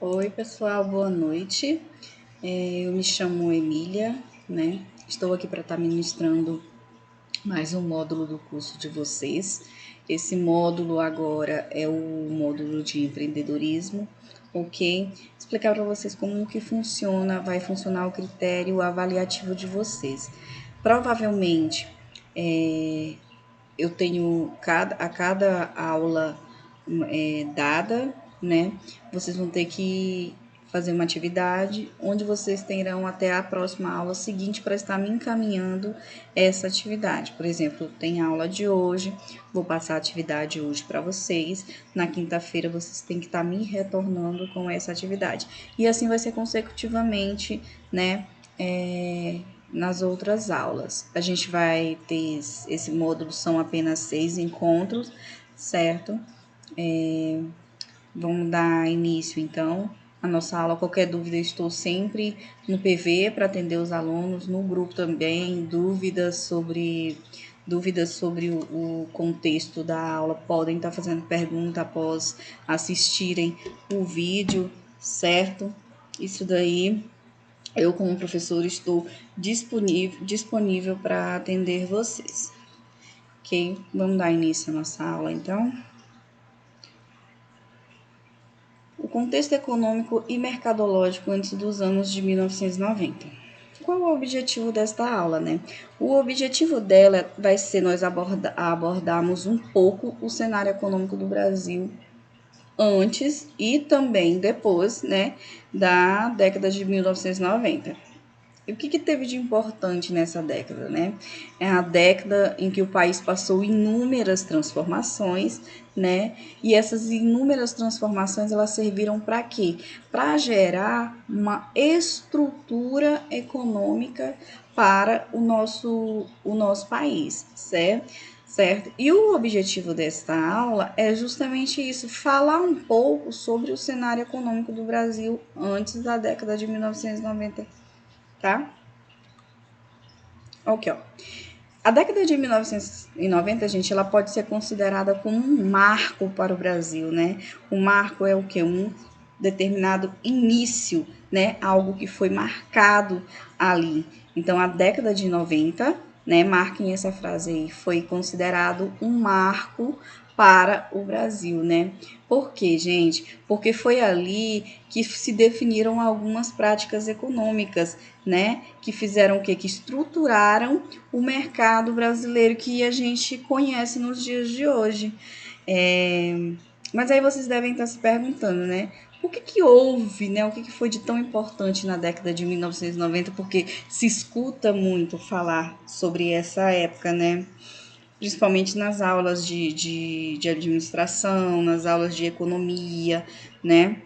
Oi, pessoal, boa noite. Eu me chamo Emília, né? Estou aqui para estar ministrando mais um módulo do curso de vocês. Esse módulo agora é o módulo de empreendedorismo, ok? Explicar para vocês como que funciona, vai funcionar o critério avaliativo de vocês. Provavelmente, eu tenho a cada aula dada, né? Vocês vão ter que fazer uma atividade onde vocês terão até a próxima aula seguinte para estar me encaminhando essa atividade. Por exemplo, tem a aula de hoje, vou passar a atividade hoje para vocês. Na quinta-feira vocês têm que estar me retornando com essa atividade. E assim vai ser consecutivamente, né? Nas outras aulas. A gente vai ter esse módulo, são apenas 6 encontros, certo? Vamos dar início, então, à nossa aula. Qualquer dúvida, eu estou sempre no PV para atender os alunos, no grupo também, dúvidas sobre o contexto da aula, podem estar fazendo pergunta após assistirem o vídeo, certo? Isso daí, eu como professor estou disponível para atender vocês. Ok? Vamos dar início à nossa aula, então. O contexto econômico e mercadológico antes dos anos de 1990. Qual o objetivo desta aula, né? O objetivo dela vai ser nós abordarmos um pouco o cenário econômico do Brasil antes e também depois, né, da década de 1990. E o que teve de importante nessa década, né? É a década em que o país passou inúmeras transformações, né? E essas inúmeras transformações, elas serviram para quê? Para gerar uma estrutura econômica para o nosso país, certo? Certo? E o objetivo desta aula é justamente isso, falar um pouco sobre o cenário econômico do Brasil antes da década de 1990, tá? Ok, ó. A década de 1990, gente, ela pode ser considerada como um marco para o Brasil, né? O marco é o quê? Um determinado início, né? Algo que foi marcado ali. Então, a década de 90, né? Marquem essa frase aí, foi considerado um marco para o Brasil, né? Por quê, gente? Porque foi ali que se definiram algumas práticas econômicas, né? Que fizeram o quê? Que estruturaram o mercado brasileiro que a gente conhece nos dias de hoje. Mas aí vocês devem estar se perguntando, né? O que houve, né? O que foi de tão importante na década de 1990? Porque se escuta muito falar sobre essa época, né? Principalmente nas aulas de administração, nas aulas de economia, né?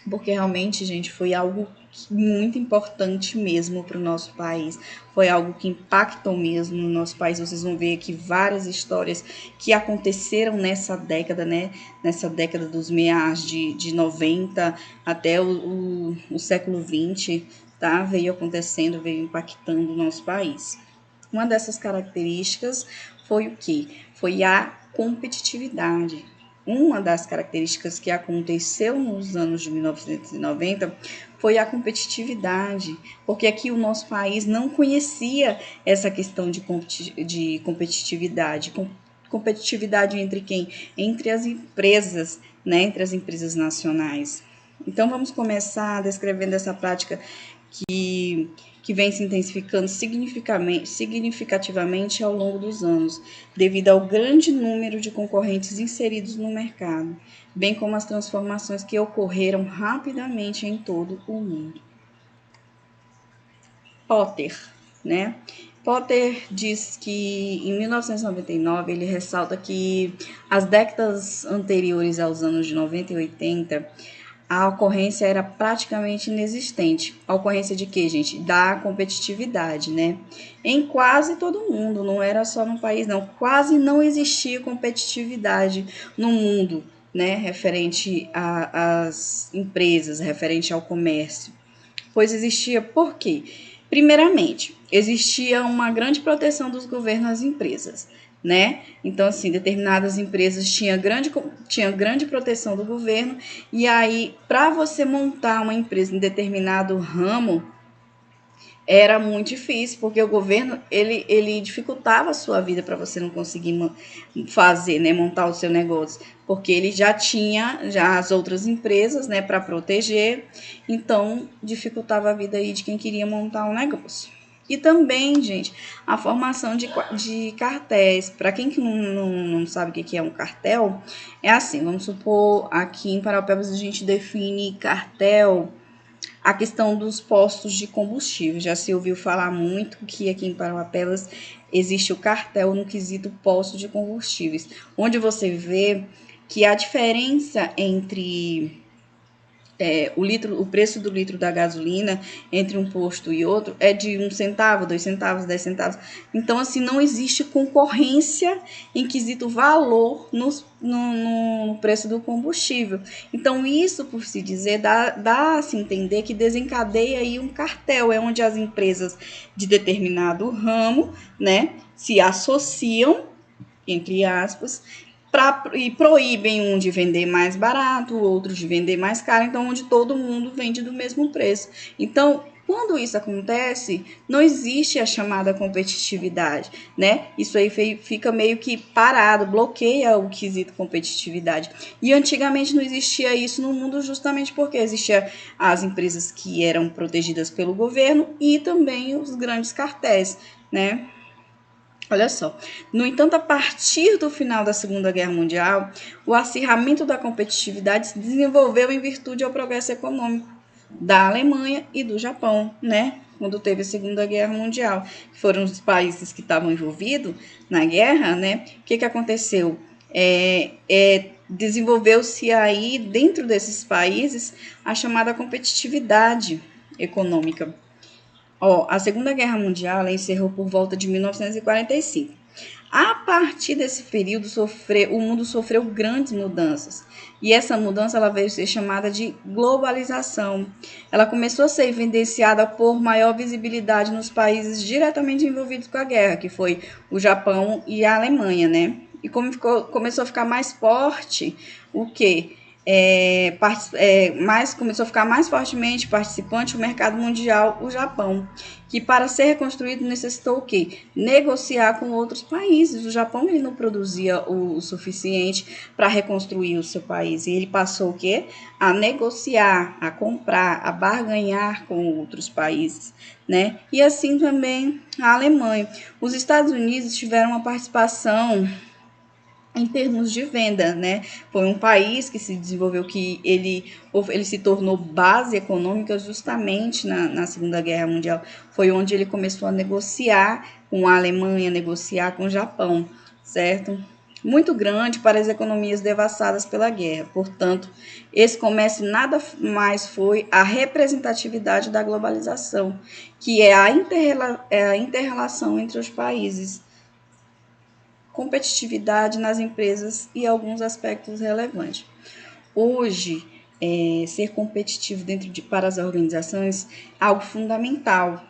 Porque realmente, gente, foi algo muito importante mesmo para o nosso país. Foi algo que impactou mesmo no nosso país. Vocês vão ver aqui várias histórias que aconteceram nessa década, né? Nessa década dos meados de 90 até o século 20, tá? Veio acontecendo, veio impactando o nosso país. Uma dessas características foi o quê? Foi a competitividade. Uma das características que aconteceu nos anos de 1990 foi a competitividade, porque aqui o nosso país não conhecia essa questão de competitividade. Competitividade entre quem? Entre as empresas, né? Entre as empresas nacionais. Então vamos começar descrevendo essa prática que vem se intensificando significativamente ao longo dos anos, devido ao grande número de concorrentes inseridos no mercado, bem como as transformações que ocorreram rapidamente em todo o mundo. Potter, né? Potter diz que em 1999 ele ressalta que as décadas anteriores aos anos de 90 e 80 a ocorrência era praticamente inexistente. A ocorrência de quê, gente? Da competitividade, né? Em quase todo mundo, não era só no país, não. Quase não existia competitividade no mundo, né? Referente às empresas, referente ao comércio. Pois existia por quê? Primeiramente, existia uma grande proteção dos governos às empresas. né? Então, assim, determinadas empresas tinham grande proteção do governo, e aí, para você montar uma empresa em determinado ramo, era muito difícil, porque o governo, ele dificultava a sua vida para você não conseguir fazer, né, montar o seu negócio, porque ele já tinha já as outras empresas, né, para proteger, então dificultava a vida aí de quem queria montar um negócio. E também, gente, a formação de cartéis. Para quem que não sabe o que é um cartel, é assim, vamos supor, aqui em Paraupebas a gente define cartel a questão dos postos de combustível. Já se ouviu falar muito que aqui em Parauapebas existe o cartel no quesito posto de combustíveis, onde você vê que a diferença entre o preço do litro da gasolina entre um posto e outro é de 1 centavo, 2 centavos, 10 centavos. Então, assim, não existe concorrência em quesito valor no preço do combustível. Então, isso, por se dizer, dá a se entender que desencadeia aí um cartel, é onde as empresas de determinado ramo, né, se associam, entre aspas, e proíbem um de vender mais barato, o outro de vender mais caro, então onde todo mundo vende do mesmo preço. Então, quando isso acontece, não existe a chamada competitividade, né? Isso aí fica meio que parado, bloqueia o quesito competitividade. E antigamente não existia isso no mundo justamente porque existia as empresas que eram protegidas pelo governo e também os grandes cartéis, né? Olha só. No entanto, a partir do final da Segunda Guerra Mundial, o acirramento da competitividade se desenvolveu em virtude ao progresso econômico da Alemanha e do Japão, né? Quando teve a Segunda Guerra Mundial, que foram os países que estavam envolvidos na guerra, né? O que aconteceu? Desenvolveu-se aí, dentro desses países, a chamada competitividade econômica. A Segunda Guerra Mundial encerrou por volta de 1945. A partir desse período, o mundo sofreu grandes mudanças. E essa mudança ela veio ser chamada de globalização. Ela começou a ser evidenciada por maior visibilidade nos países diretamente envolvidos com a guerra, que foi o Japão e a Alemanha, né? E começou a ficar mais forte o quê? Começou a ficar mais fortemente participante o mercado mundial, o Japão, que para ser reconstruído necessitou o quê? Negociar com outros países. O Japão ele não produzia o suficiente para reconstruir o seu país, e ele passou o quê? A negociar, a comprar, a barganhar com outros países, né? E assim também a Alemanha. Os Estados Unidos tiveram uma participação em termos de venda, né? Foi um país que se desenvolveu, que ele se tornou base econômica justamente na Segunda Guerra Mundial. Foi onde ele começou a negociar com a Alemanha, negociar com o Japão, certo? Muito grande para as economias devastadas pela guerra. Portanto, esse comércio nada mais foi a representatividade da globalização, que é a inter-relação entre os países, competitividade nas empresas e alguns aspectos relevantes. Hoje, ser competitivo para as organizações é algo fundamental,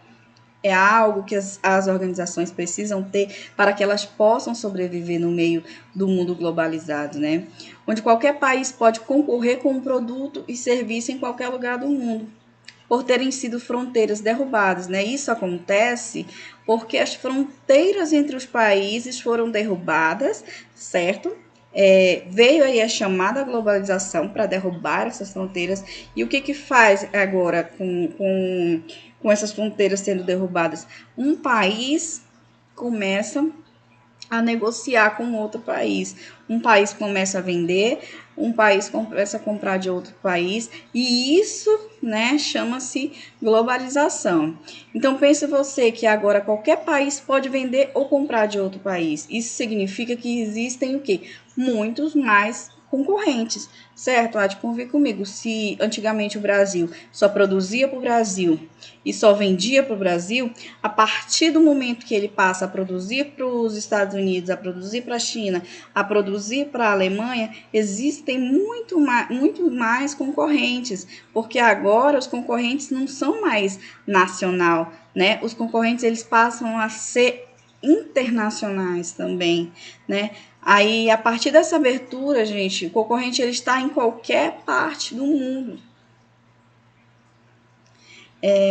é algo que as organizações precisam ter para que elas possam sobreviver no meio do mundo globalizado, né? Onde qualquer país pode concorrer com um produto e serviço em qualquer lugar do mundo, por terem sido fronteiras derrubadas, né? Isso acontece porque as fronteiras entre os países foram derrubadas, certo? Veio aí a chamada globalização para derrubar essas fronteiras. E o que faz agora com essas fronteiras sendo derrubadas? Um país começa a negociar com outro país. Um país começa a vender, um país começa a comprar de outro país, e isso, né, chama-se globalização. Então pense você que agora qualquer país pode vender ou comprar de outro país. Isso significa que existem o quê? Muitos mais concorrentes, certo? Há de convir comigo. Se antigamente o Brasil só produzia para o Brasil e só vendia para o Brasil, a partir do momento que ele passa a produzir para os Estados Unidos, a produzir para a China, a produzir para a Alemanha, existem muito mais concorrentes, porque agora os concorrentes não são mais nacional, né? Os concorrentes eles passam a ser internacionais também, né? Aí, a partir dessa abertura, gente, o concorrente ele está em qualquer parte do mundo.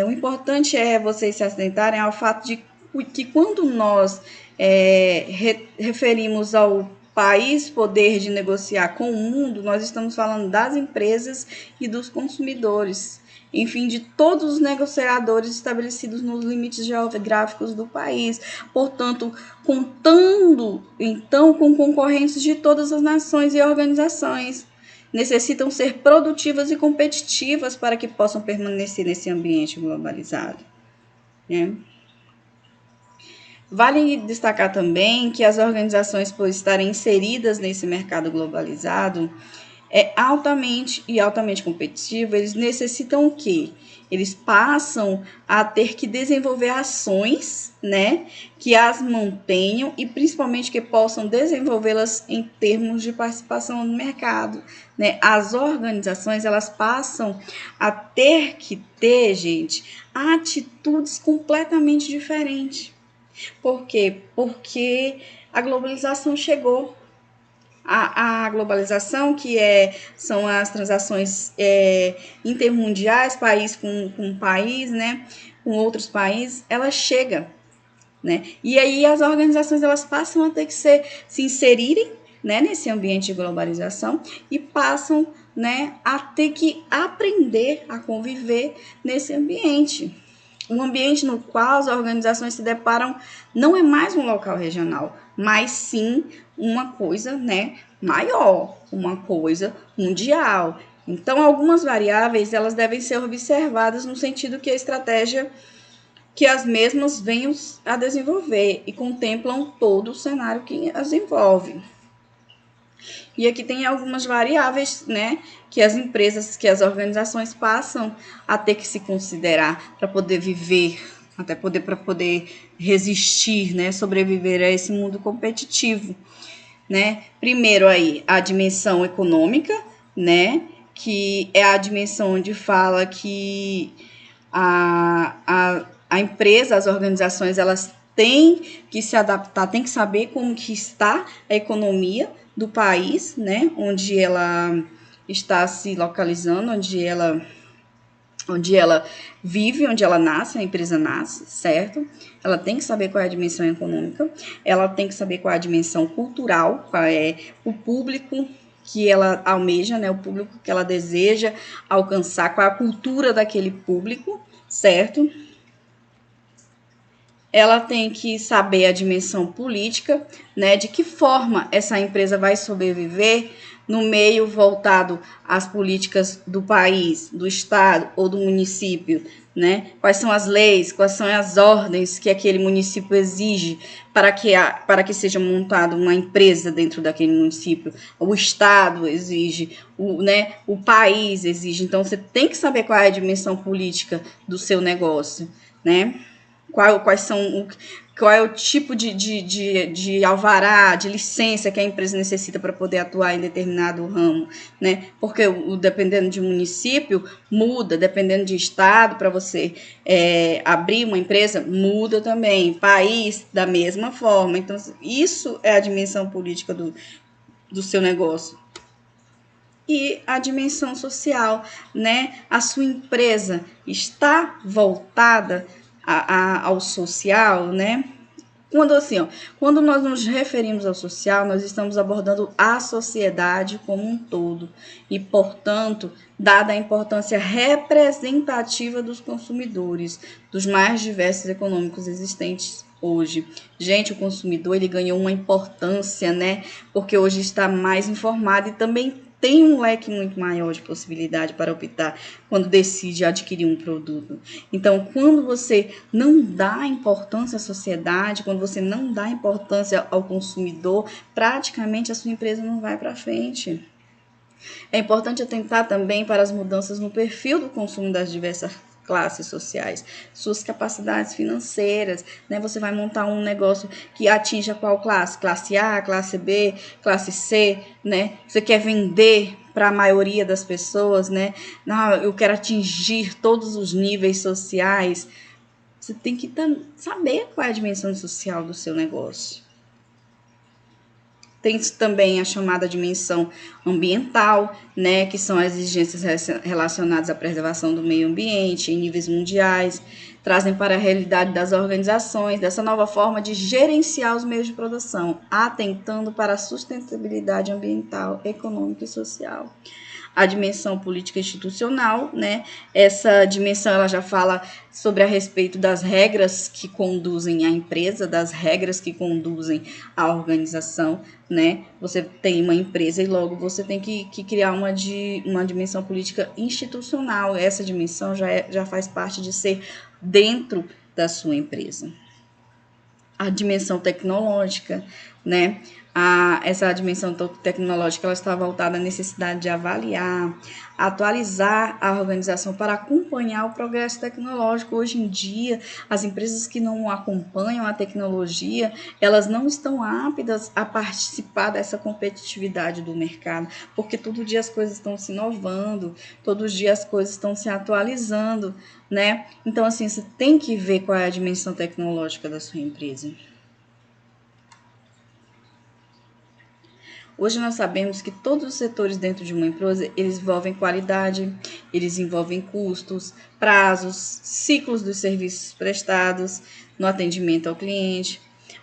O importante é vocês se atentarem ao fato de que quando nós referimos ao país poder de negociar com o mundo, nós estamos falando das empresas e dos consumidores, enfim, de todos os negociadores estabelecidos nos limites geográficos do país, portanto, contando então com concorrentes de todas as nações e organizações. Necessitam ser produtivas e competitivas para que possam permanecer nesse ambiente globalizado, né? Vale destacar também que as organizações, por estarem inseridas nesse mercado globalizado, altamente competitivo, eles necessitam o quê? Eles passam a ter que desenvolver ações, né, que as mantenham e principalmente que possam desenvolvê-las em termos de participação no mercado, né? As organizações, elas passam a ter que ter, gente, atitudes completamente diferentes. Por quê? Porque a globalização chegou. A globalização, que são as transações intermundiais, país com país, né, com outros países, ela chega, né? E aí as organizações elas passam a ter que se inserirem, né, nesse ambiente de globalização e passam, né, a ter que aprender a conviver nesse ambiente. Um ambiente no qual as organizações se deparam não é mais um local regional, mas sim uma coisa, né, maior, uma coisa mundial. Então, algumas variáveis elas devem ser observadas no sentido que a estratégia que as mesmas venham a desenvolver e contemplam todo o cenário que as envolve. E aqui tem algumas variáveis, né, que as empresas, que as organizações passam a ter que se considerar para poder viver, até para poder resistir, né, sobreviver a esse mundo competitivo, né? Primeiro aí a dimensão econômica, né, que é a dimensão onde fala que a empresa, as organizações, elas têm que se adaptar, têm que saber como que está a economia do país, né, onde ela está se localizando, onde ela vive, onde ela nasce, a empresa nasce, certo? Ela tem que saber qual é a dimensão econômica, ela tem que saber qual é a dimensão cultural, qual é o público que ela almeja, né, o público que ela deseja alcançar, qual é a cultura daquele público, certo? Ela tem que saber a dimensão política, né, de que forma essa empresa vai sobreviver no meio voltado às políticas do país, do estado ou do município, né? Quais são as leis, quais são as ordens que aquele município exige para que seja montada uma empresa dentro daquele município. O estado exige, o país exige. Então, você tem que saber qual é a dimensão política do seu negócio, né? Qual é o tipo de alvará, de licença que a empresa necessita para poder atuar em determinado ramo, né? Porque dependendo de município, muda, dependendo de estado, para você abrir uma empresa, muda também. País, da mesma forma. Então, isso é a dimensão política do seu negócio. E a dimensão social, né? A sua empresa está voltada ao social, né? Quando nós nos referimos ao social, nós estamos abordando a sociedade como um todo e, portanto, dada a importância representativa dos consumidores, dos mais diversos econômicos existentes hoje. Gente, o consumidor ele ganhou uma importância, né? Porque hoje está mais informado e também tem um leque muito maior de possibilidade para optar quando decide adquirir um produto. Então, quando você não dá importância à sociedade, quando você não dá importância ao consumidor, praticamente a sua empresa não vai para frente. É importante atentar também para as mudanças no perfil do consumo das diversas classes sociais, suas capacidades financeiras, né? Você vai montar um negócio que atinja qual classe? Classe A, classe B, classe C, né? Você quer vender para a maioria das pessoas, né? Não, eu quero atingir todos os níveis sociais. Você tem que saber qual é a dimensão social do seu negócio. Tem também a chamada dimensão ambiental, né, que são as exigências relacionadas à preservação do meio ambiente em níveis mundiais, trazem para a realidade das organizações dessa nova forma de gerenciar os meios de produção, atentando para a sustentabilidade ambiental, econômica e social. A dimensão política institucional, né? Essa dimensão ela já fala sobre a respeito das regras que conduzem a empresa, das regras que conduzem a organização, né? Você tem uma empresa e logo você tem que criar uma dimensão política institucional. Essa dimensão já faz parte de ser dentro da sua empresa. A dimensão tecnológica, né? Essa dimensão tecnológica ela está voltada à necessidade de avaliar, atualizar a organização para acompanhar o progresso tecnológico. Hoje em dia, as empresas que não acompanham a tecnologia, elas não estão aptas a participar dessa competitividade do mercado, porque todo dia as coisas estão se inovando, todo dia as coisas estão se atualizando, né? Então, assim, você tem que ver qual é a dimensão tecnológica da sua empresa. Hoje nós sabemos que todos os setores dentro de uma empresa, eles envolvem qualidade, eles envolvem custos, prazos, ciclos dos serviços prestados, no atendimento ao cliente.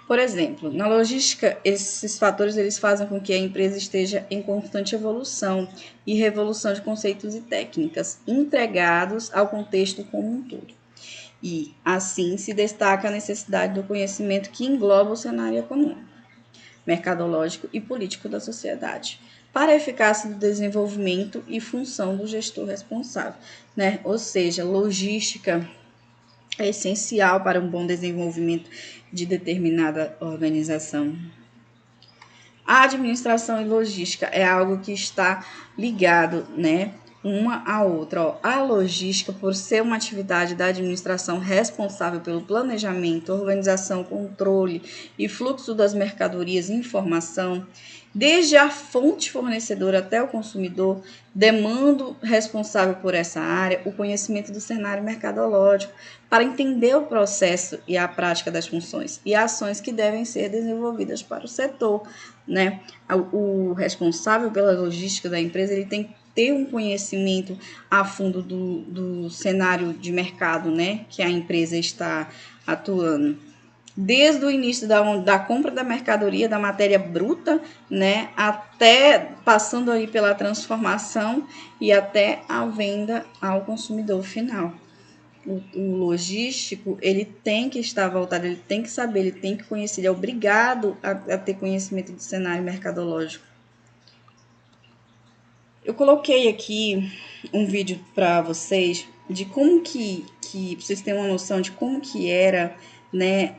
Por exemplo, na logística, esses fatores eles fazem com que a empresa esteja em constante evolução e revolução de conceitos e técnicas entregados ao contexto como um todo. E, assim, se destaca a necessidade do conhecimento que engloba o cenário econômico, mercadológico e político da sociedade, para a eficácia do desenvolvimento e função do gestor responsável, né? Ou seja, logística é essencial para um bom desenvolvimento de determinada organização. A administração e logística é algo que está ligado, né, uma à outra. A logística, por ser uma atividade da administração responsável pelo planejamento, organização, controle e fluxo das mercadorias e informação, desde a fonte fornecedora até o consumidor, demanda responsável por essa área o conhecimento do cenário mercadológico para entender o processo e a prática das funções e ações que devem ser desenvolvidas para o setor, né? O responsável pela logística da empresa ele tem que ter um conhecimento a fundo do cenário de mercado, né, que a empresa está atuando. Desde o início da compra da mercadoria, da matéria bruta, né, até passando aí pela transformação e até a venda ao consumidor final. O logístico, ele tem que estar voltado, ele tem que saber, ele tem que conhecer, ele é obrigado a ter conhecimento do cenário mercadológico. Eu coloquei aqui um vídeo para vocês de como que vocês tenham uma noção de como que era, né,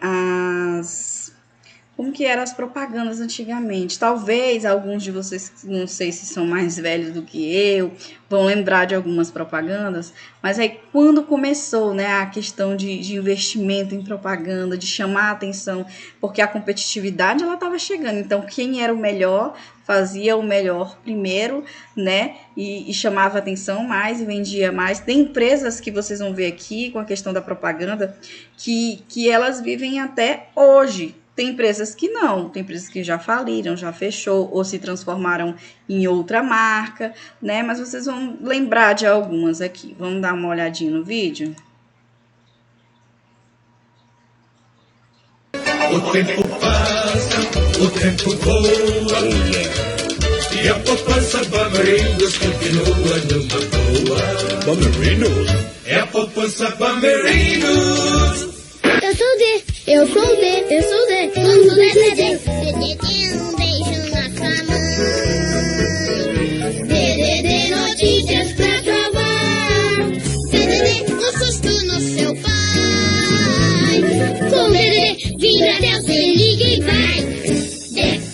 como que eram as propagandas antigamente. Talvez alguns de vocês, não sei se são mais velhos do que eu, vão lembrar de algumas propagandas, mas aí quando começou, né, a questão de investimento em propaganda, de chamar a atenção, porque a competitividade ela estava chegando, então quem era o melhor fazia o melhor primeiro, né, e chamava atenção mais e vendia mais. Tem empresas que vocês vão ver aqui com a questão da propaganda que elas vivem até hoje. Tem empresas que não, tem empresas que já faliram, já fechou ou se transformaram em outra marca, né? Mas vocês vão lembrar de algumas aqui. Vamos dar uma olhadinha no vídeo? O tempo passa, o tempo voa, e a poupança Bamerindos continua numa boa. Bamerindos? É a poupança Bamerindos. Eu sou D, eu sou D, eu sou D, eu sou D. DDD, um beijo na sua mão. DDD, notícias pra provar. DDD, um susto no seu pai. Com DDD, vira até o se liga e vai.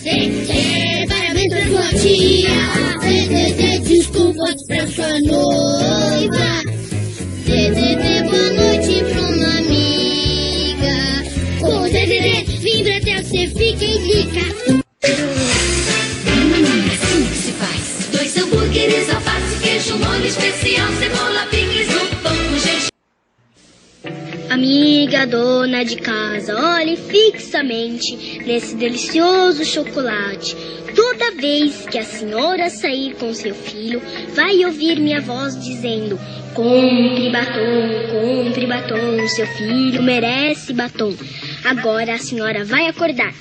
DDD, parabéns pra sua tia. DDD, desculpas pra sua noiva. DDD, boa noite pra uma amiga. Com DDD, vibra até você fica e liga. amiga dona de casa, olhe fixamente nesse delicioso chocolate. Toda vez que a senhora sair com seu filho, vai ouvir minha voz dizendo: compre batom, seu filho merece batom. Agora a senhora vai acordar,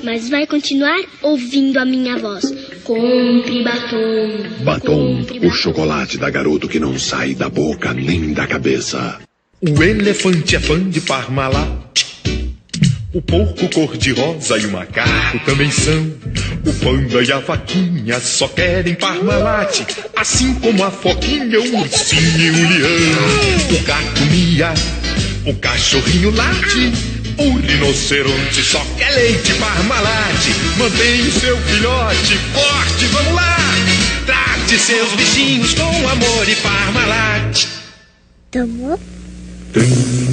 mas vai continuar ouvindo a minha voz. Compre batom. Batom, o chocolate da garoto que não sai da boca nem da cabeça. O elefante é fã de Parmalat. O porco cor-de-rosa e o macaco também são. O panda e a vaquinha só querem Parmalat, assim como a foquinha, o ursinho e o leão. O gato mia, o cachorrinho late, o rinoceronte só quer leite Parmalat. Mantenha o seu filhote forte, vamos lá! Trate seus bichinhos com amor e Parmalat. Tomou?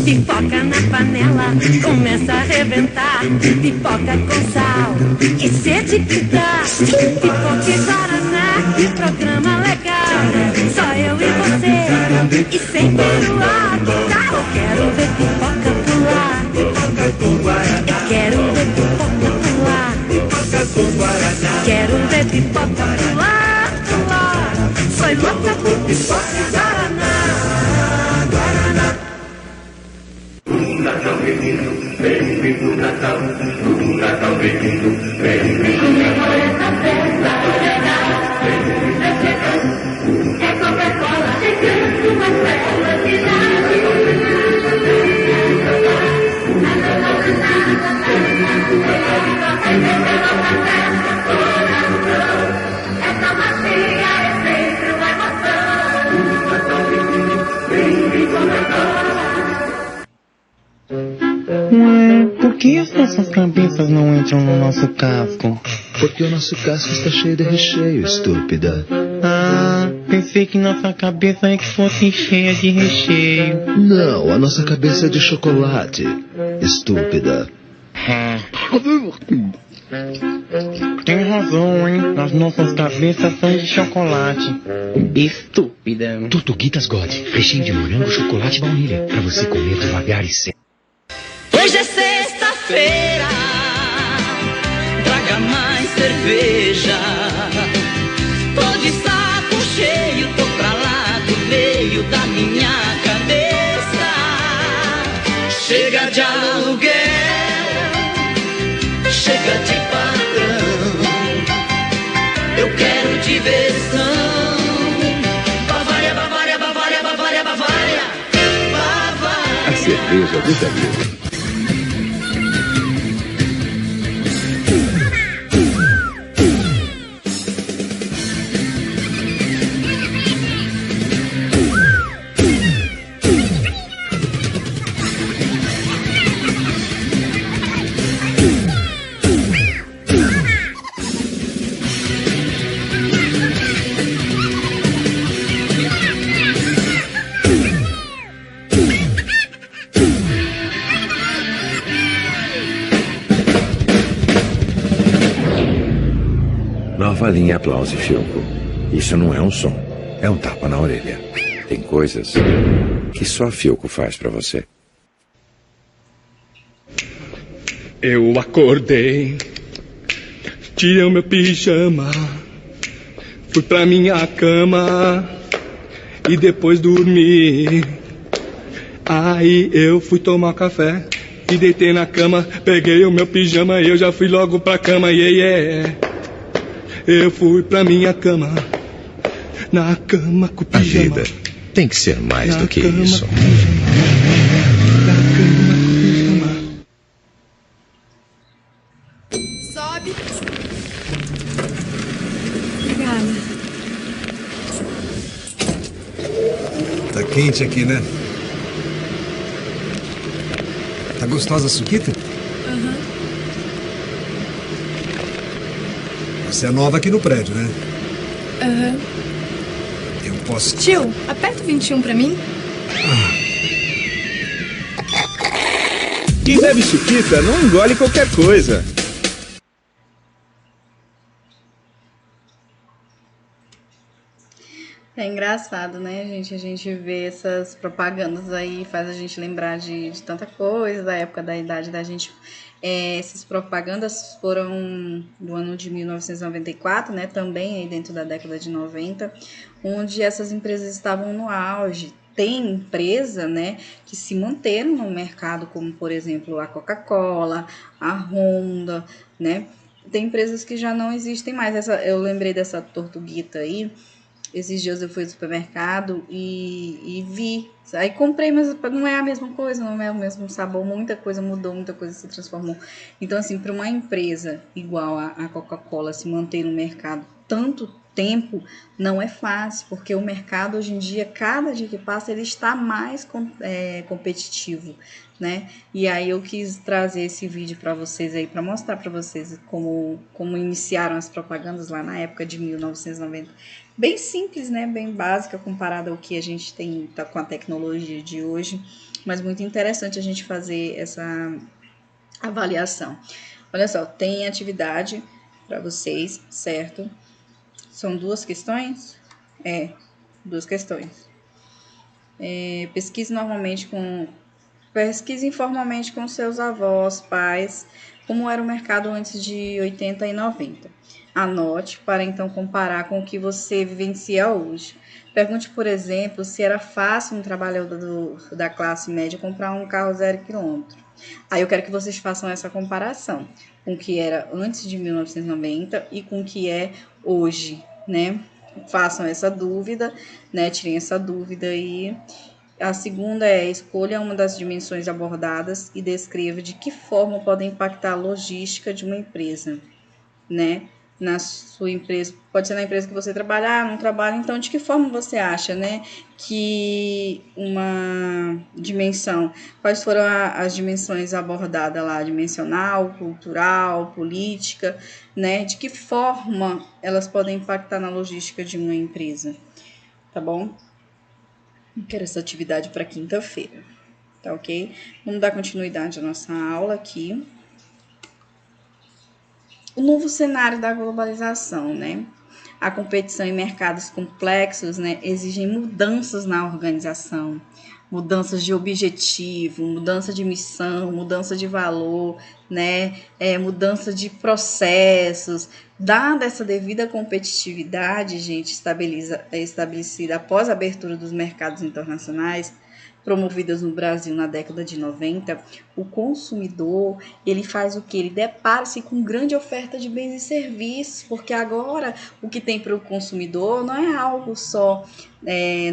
Pipoca na panela, começa a arrebentar. Pipoca com sal e sede que dá. Pipoca e guaraná, programa legal. Só eu e você, e sem peruar. Eu quero ver pipoca pular. Eu quero ver pipoca pular. Quero ver pipoca pular, pular. Sou louca por pipoca e guaraná. Natal menino, bem-vindo Natal. Natal menino, bem-vindo Natal. Essa festa é chegando. É Coca-Cola chegando, uma bela cidade. Essa macia é sempre uma emoção. Natal menino, bem-vindo Natal. Por que as nossas cabeças não entram no nosso casco? Porque o nosso casco está cheio de recheio, estúpida. Ah, pensei que nossa cabeça é que fosse cheia de recheio. Não, a nossa cabeça é de chocolate, estúpida. Tem razão, hein? As nossas cabeças são de chocolate. Estúpida. Tortuguitas God, recheio de morango, chocolate e baunilha, pra você comer devagar e sem. Hoje é sexta-feira, traga mais cerveja. Tô de saco cheio, tô pra lá do meio da minha cabeça. Chega de aluguel, chega de patrão. Eu quero diversão. Bavária, Bavária, Bavária, Bavária, Bavária, Bavária. A cerveja do Danilo. Nova linha Aplause Filco. Isso não é um som, é um tapa na orelha. Tem coisas que só a Filco faz pra você. Eu acordei, tirei o meu pijama, fui pra minha cama e depois dormi. Aí eu fui tomar café e deitei na cama, peguei o meu pijama e eu já fui logo pra cama, yeah. Eu fui pra minha cama, na cama com o pijama. A vida tem que ser mais do que isso. Sobe. Obrigada. Tá quente aqui, né? Tá gostosa a suquita? Você é nova aqui no prédio, né? Eu posso... Tio, aperta o 21 pra mim. Quem bebe suquita não engole qualquer coisa. É engraçado, né, gente? A gente vê essas propagandas aí, faz a gente lembrar de tanta coisa, da época da idade da gente. Essas propagandas foram do ano de 1994, né? Também aí dentro da década de 90, onde essas empresas estavam no auge. Tem empresa, né, que se manteram no mercado, como por exemplo a Coca-Cola, a Honda, né? Tem empresas que já não existem mais. Eu lembrei dessa Tortuguita aí. Esses dias eu fui ao supermercado e vi. Aí comprei, mas não é a mesma coisa, não é o mesmo sabor. Muita coisa mudou, muita coisa se transformou. Então, assim, para uma empresa igual a Coca-Cola se manter no mercado tanto tempo, não é fácil, porque o mercado hoje em dia, cada dia que passa, ele está mais competitivo, né? E aí eu quis trazer esse vídeo para vocês aí, para mostrar para vocês como iniciaram as propagandas lá na época de 1990. Bem simples, né? Bem básica comparada ao que a gente tem com a tecnologia de hoje, mas muito interessante a gente fazer essa avaliação. Olha só, tem atividade para vocês, certo? São 2 questões? Duas questões. Pesquise informalmente com seus avós, pais, como era o mercado antes de 80 e 90. Anote para então comparar com o que você vivencia hoje. Pergunte, por exemplo, se era fácil um trabalhador da classe média comprar um carro 0 km. Aí eu quero que vocês façam essa comparação com o que era antes de 1990 e com o que é hoje, né? Façam essa dúvida, né? Tirem essa dúvida aí. A segunda escolha uma das dimensões abordadas e descreva de que forma pode impactar a logística de uma empresa, né? Na sua empresa, pode ser na empresa que você trabalhar, não trabalha, então de que forma você acha, né, que uma dimensão, quais foram as dimensões abordadas lá, dimensional, cultural, política, né, de que forma elas podem impactar na logística de uma empresa, tá bom? Quero essa atividade para quinta-feira, tá ok? Vamos dar continuidade à nossa aula aqui. O novo cenário da globalização, né? A competição em mercados complexos, né, exigem mudanças na organização, mudanças de objetivo, mudança de missão, mudança de valor, né, mudança de processos. Dada essa devida competitividade, gente, estabelecida após a abertura dos mercados internacionais, promovidas no Brasil na década de 90, o consumidor, ele faz o que? Ele depara-se com grande oferta de bens e serviços, porque agora o que tem para o consumidor não é algo só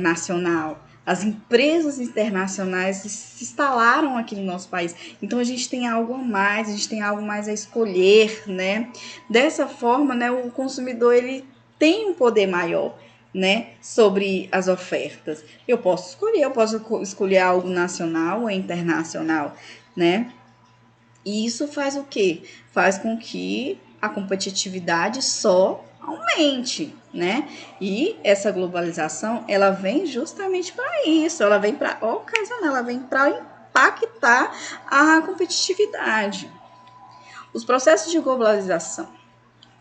nacional. As empresas internacionais se instalaram aqui no nosso país, então a gente tem algo a mais, a gente tem algo mais a escolher, né? Dessa forma, né, o consumidor ele tem um poder maior, né, sobre as ofertas. Eu posso escolher algo nacional ou internacional, né? E isso faz o quê? Faz com que a competitividade só aumente, né? E essa globalização, ela vem justamente para isso, ela vem para ocasionar, ela vem para impactar a competitividade. Os processos de globalização.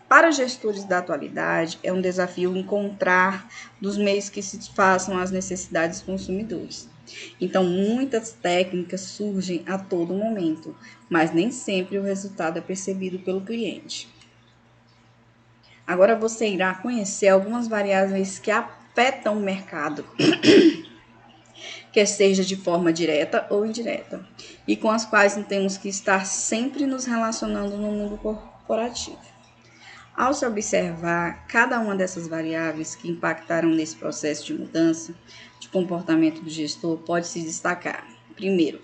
Para os gestores da atualidade, é um desafio encontrar dos meios que se façam às necessidades dos consumidores. Então, muitas técnicas surgem a todo momento, mas nem sempre o resultado é percebido pelo cliente. Agora você irá conhecer algumas variáveis que afetam o mercado, quer seja de forma direta ou indireta, e com as quais temos que estar sempre nos relacionando no mundo corporativo. Ao se observar cada uma dessas variáveis que impactaram nesse processo de mudança de comportamento do gestor, pode se destacar, primeiro,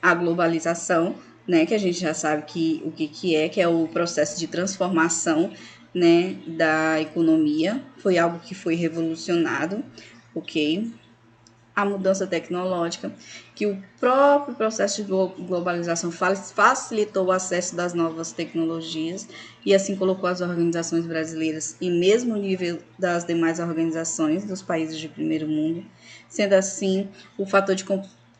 a globalização, né, que a gente já sabe o que é o processo de transformação, né, da economia, foi algo que foi revolucionado, ok? A mudança tecnológica, que o próprio processo de globalização facilitou o acesso das novas tecnologias e assim colocou as organizações brasileiras em mesmo nível das demais organizações dos países de primeiro mundo. Sendo assim, o fator de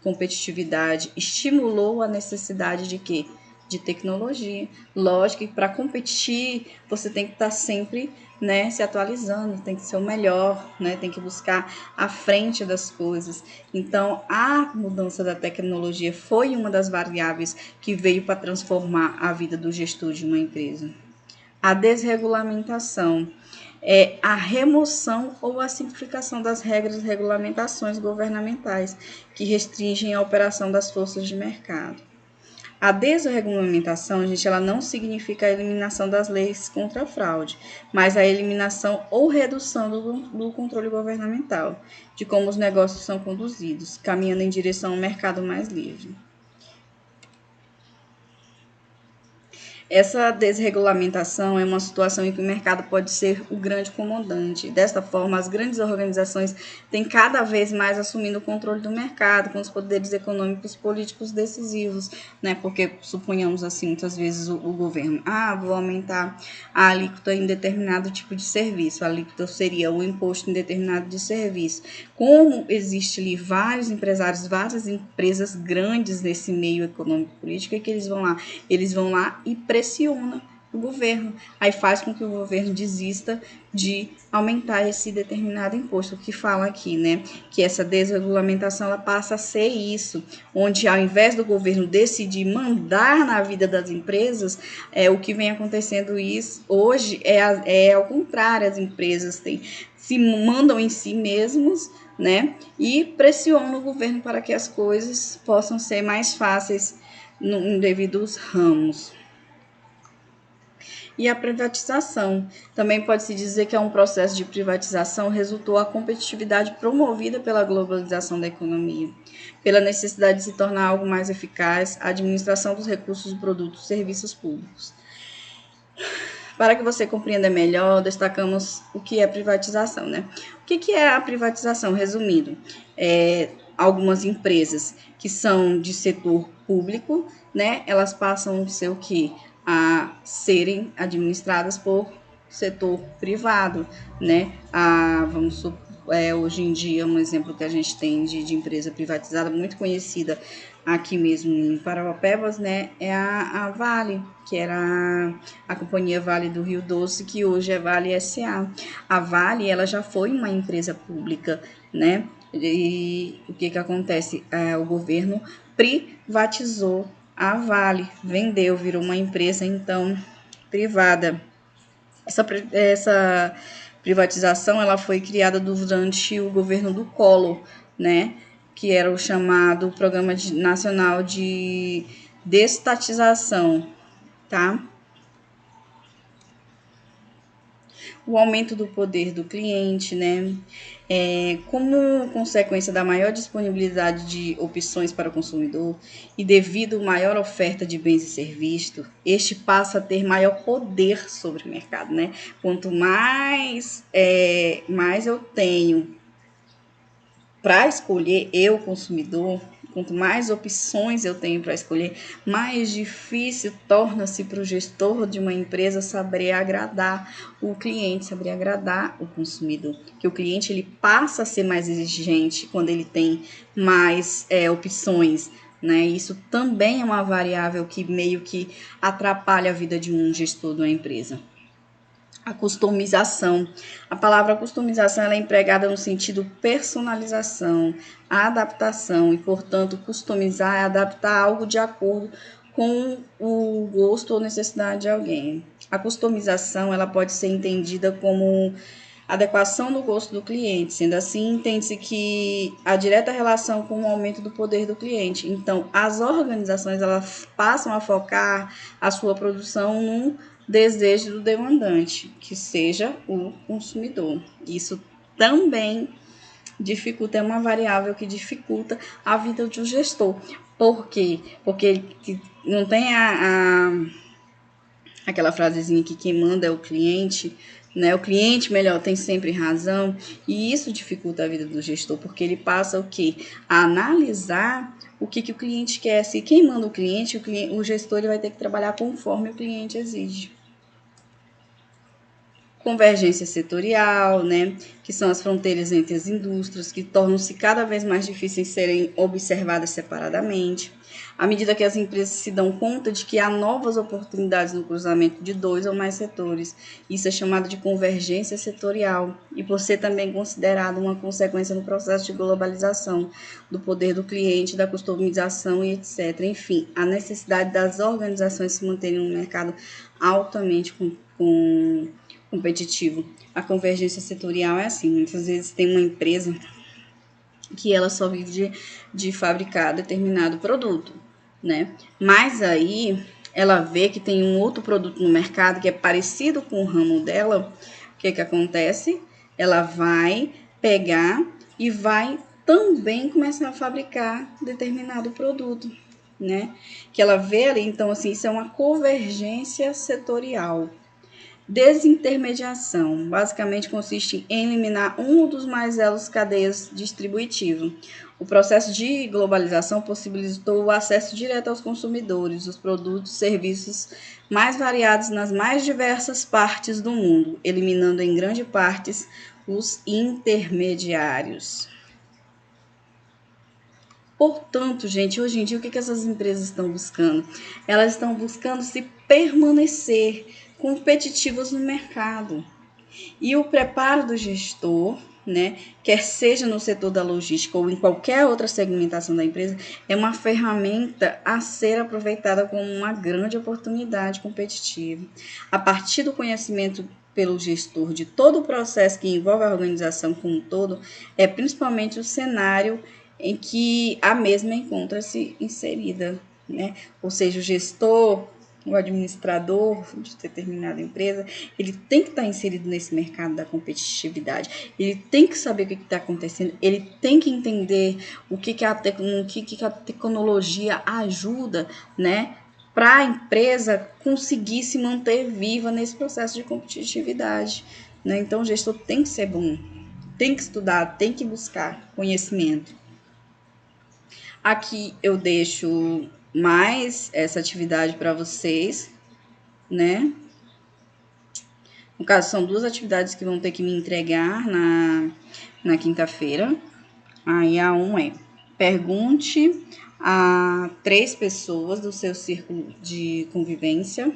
competitividade estimulou a necessidade de quê? de tecnologia. Lógico que para competir, você tem que estar sempre, né, se atualizando, tem que ser o melhor, né, tem que buscar a frente das coisas. Então, a mudança da tecnologia foi uma das variáveis que veio para transformar a vida do gestor de uma empresa. A desregulamentação é a remoção ou a simplificação das regras e regulamentações governamentais que restringem a operação das forças de mercado. A desregulamentação, gente, ela não significa a eliminação das leis contra a fraude, mas a eliminação ou redução do controle governamental, de como os negócios são conduzidos, caminhando em direção a um mercado mais livre. Essa desregulamentação é uma situação em que o mercado pode ser o grande comandante. Desta forma, as grandes organizações têm cada vez mais assumindo o controle do mercado, com os poderes econômicos e políticos decisivos, né? Porque, suponhamos assim, muitas vezes o governo, vou aumentar a alíquota em determinado tipo de serviço. A alíquota seria o imposto em determinado de serviço. Como existe ali vários empresários, várias empresas grandes nesse meio econômico e político, é que eles vão lá? Eles vão lá e pressiona o governo, aí faz com que o governo desista de aumentar esse determinado imposto. O que fala aqui, né, que essa desregulamentação ela passa a ser isso, onde ao invés do governo decidir mandar na vida das empresas, o que vem acontecendo isso hoje é ao contrário, as empresas se mandam em si mesmos, né, e pressionam o governo para que as coisas possam ser mais fáceis em devidos ramos. E a privatização. Também pode-se dizer que é um processo de privatização resultou a competitividade promovida pela globalização da economia, pela necessidade de se tornar algo mais eficaz, a administração dos recursos, produtos e serviços públicos. Para que você compreenda melhor, destacamos o que é privatização, né? O que é a privatização? Resumindo, algumas empresas que são de setor público, né? Elas passam a ser o quê? A serem administradas por setor privado, né? Hoje em dia, um exemplo que a gente tem de empresa privatizada muito conhecida aqui mesmo em Parauapebas, né, é a Vale, que era a companhia Vale do Rio Doce, que hoje é Vale S.A. A Vale, ela já foi uma empresa pública, né? E o que acontece? O governo privatizou a Vale, vendeu, virou uma empresa, então, privada. Essa privatização ela foi criada durante o governo do Collor, né, que era o chamado Programa Nacional de Desestatização, tá? O aumento do poder do cliente, né? Como consequência da maior disponibilidade de opções para o consumidor e devido à maior oferta de bens e serviços, este passa a ter maior poder sobre o mercado, né? Quanto mais eu tenho para escolher, eu, consumidor, quanto mais opções eu tenho para escolher, mais difícil torna-se para o gestor de uma empresa saber agradar o cliente, saber agradar o consumidor. Que o cliente ele passa a ser mais exigente quando ele tem mais opções, né? Isso também é uma variável que meio que atrapalha a vida de um gestor de uma empresa. A customização. A palavra customização ela é empregada no sentido personalização, adaptação e, portanto, customizar é adaptar algo de acordo com o gosto ou necessidade de alguém. A customização ela pode ser entendida como adequação do gosto do cliente, sendo assim, entende-se que a direta relação com o aumento do poder do cliente. Então, as organizações elas passam a focar a sua produção num desejo do demandante, que seja o consumidor. Isso também dificulta, é uma variável que dificulta a vida de um gestor. Por quê? Porque não tem aquela frasezinha que quem manda é o cliente, né? O cliente, melhor, tem sempre razão, e isso dificulta a vida do gestor, porque ele passa o quê? A analisar o que o cliente quer. Se quem manda o cliente, o gestor ele vai ter que trabalhar conforme o cliente exige. convergência setorial, né, que são as fronteiras entre as indústrias, que tornam-se cada vez mais difíceis de serem observadas separadamente. À medida que as empresas se dão conta de que há novas oportunidades no cruzamento de 2 ou mais setores, isso é chamado de convergência setorial, e por ser também considerado uma consequência no processo de globalização, do poder do cliente, da customização e etc. Enfim, a necessidade das organizações se manterem no mercado altamente competitivo. A convergência setorial é assim, muitas vezes tem uma empresa que ela só vive de fabricar determinado produto, né? Mas aí ela vê que tem um outro produto no mercado que é parecido com o ramo dela. O que acontece? Ela vai pegar e vai também começar a fabricar determinado produto, né? Que ela vê ali, então, assim, isso é uma convergência setorial. Desintermediação, basicamente consiste em eliminar um dos mais elos cadeias distributivas. O processo de globalização possibilitou o acesso direto aos consumidores, os produtos e serviços mais variados nas mais diversas partes do mundo, eliminando em grande parte os intermediários. Portanto, gente, hoje em dia, o que essas empresas estão buscando? Elas estão buscando se permanecer competitivas no mercado. E o preparo do gestor, né, quer seja no setor da logística ou em qualquer outra segmentação da empresa, é uma ferramenta a ser aproveitada como uma grande oportunidade competitiva. A partir do conhecimento pelo gestor de todo o processo que envolve a organização como um todo, é principalmente o cenário em que a mesma encontra-se inserida, né? Ou seja, o gestor, o administrador de determinada empresa, ele tem que estar inserido nesse mercado da competitividade, ele tem que saber o que está acontecendo, ele tem que entender o que a tecnologia ajuda, né, para a empresa conseguir se manter viva nesse processo de competitividade, né? Então, o gestor tem que ser bom, tem que estudar, tem que buscar conhecimento. Aqui eu deixo mais essa atividade para vocês, né? No caso, são 2 atividades que vão ter que me entregar na quinta-feira. Aí a 1 é: pergunte a 3 pessoas do seu círculo de convivência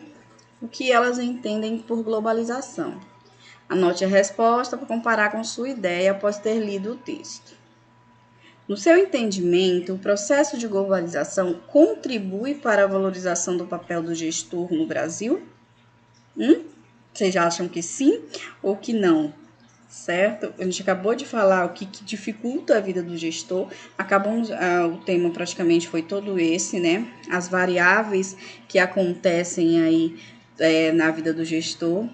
o que elas entendem por globalização. Anote a resposta para comparar com sua ideia após ter lido o texto. No seu entendimento, o processo de globalização contribui para a valorização do papel do gestor no Brasil? Vocês acham que sim ou que não? Certo? A gente acabou de falar o que dificulta a vida do gestor. O tema praticamente foi todo esse, né? As variáveis que acontecem aí na vida do gestor,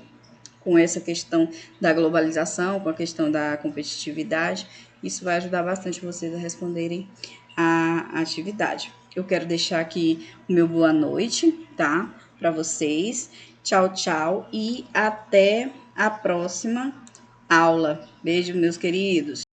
com essa questão da globalização, com a questão da competitividade. Isso vai ajudar bastante vocês a responderem a atividade. Eu quero deixar aqui o meu boa noite, tá? Para vocês. Tchau, tchau e até a próxima aula. Beijo, meus queridos.